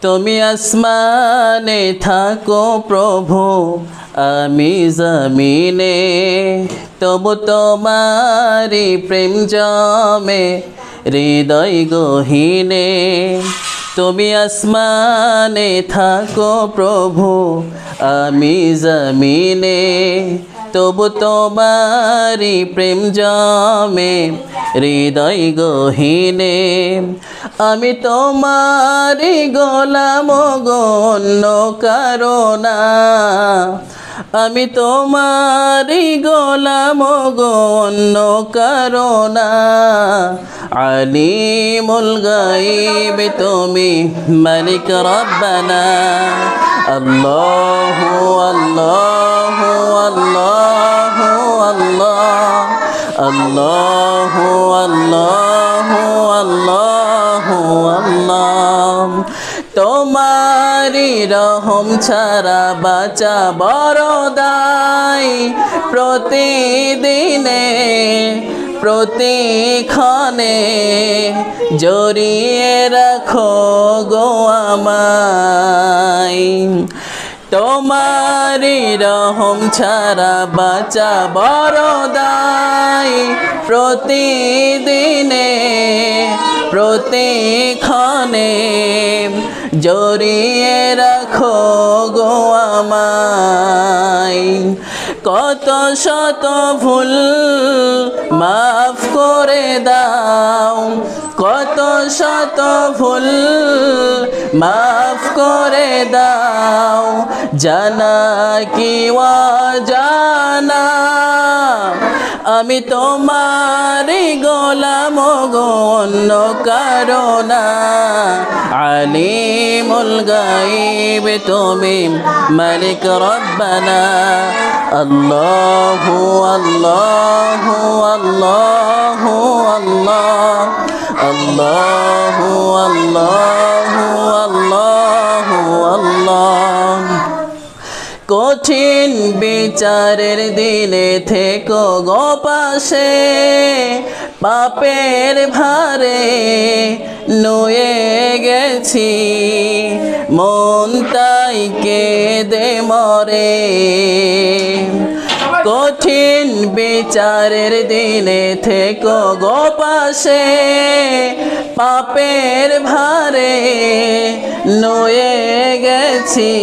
তুমি আসমানে থাকো প্রভু, আমি জমিনে, তবু তোমারি প্রেম জমে হৃদয় গহীনে। তুমি আসমানে থাকো প্রভু, আমি জমিনে, তবু তোমারি প্রেম জমে হৃদয় গহীনে। আমি তোমারি গোলাম গো, অন্য কারো না। আমি তোমারি গোলাম গো, অন্য কারো না। আলিমুল গায়ব তুমি, মালিক রব্বানা। আল্লাহু আল্লাহু আল্লাহু আল্লাহ, আল্লাহু আল্লাহু আল্লাহু আল্লাহ। তোমারি রহম ছাড়া বাঁচা বড় দায়, প্রতিদিনে প্রতিক্ষণে জড়িয়ে রাখো গো আমায়। তোমারি রহম ছাড়া বাঁচা বড় দায়, প্রতিদিনে প্রতিক্ষণে জড়িয়ে রাখো গো আমায়। কত শত ভুল মাফ করে দাও, কত শত ভুল মাফ করে দাও, জানা কি অজানা। আমি তোমারি গোলাম গো, অন্য কারো না। আলিমুল গায়ব তুমি, মালিক রব্বানা। আল্লাহু আল্লাহু আল্লাহু আল্লাহ, আল্লাহু আল্লাহু আল্লাহু আল্লাহ। কঠিন বিচারের দিনে থেকো গো পাশে, পাপের ভারে নুয়ে গেছি, মন তাই কেঁদে মরে। কঠিন বিচারের দিনে থেকো গো পাশে, পাপের ভারে নুয়ে গেছি,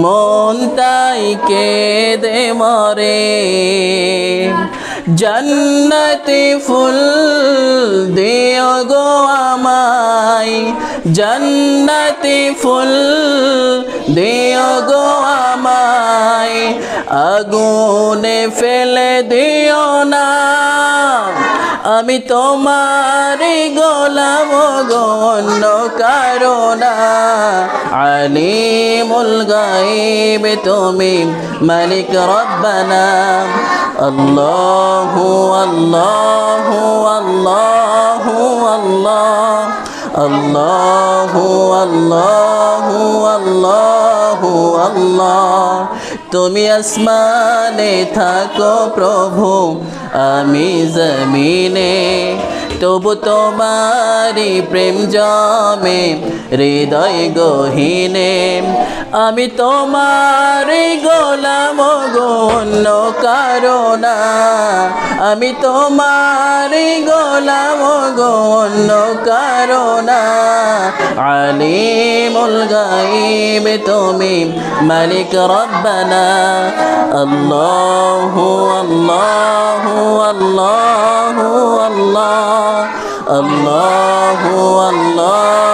মন তাই কেঁদে মরে। জান্নাতি ফুল দিও গো আমায়, জান্নাতি ফুল দিও গো আমায়, আগুনে ফেলে দিও না। আমি তোমারি গোলাম গো, অন্য কারো না। আলিমুল গায়ব তুমি, মালিক রব্বানা। আল্লাহু আল্লাহু আল্লাহু আল্লাহ, আল্লাহু আল্লাহু আল্লাহু আল্লাহ। তুমি আসমানে থাকো প্রভু, আমি জমিনে, তবু তোমারি প্রেম জমে হৃদয় গহীনে। আমি তোমারি গোলাম গো, অন্য কারো না। আমি তোমারি গোলাম গো, অন্য কারো না। আলিমুল গায়ব তুমি, মালিক রব্বানা। আল্লাহু আল্লাহু আল্লাহু আল্লাহ, আল্লাহু আল্লাহ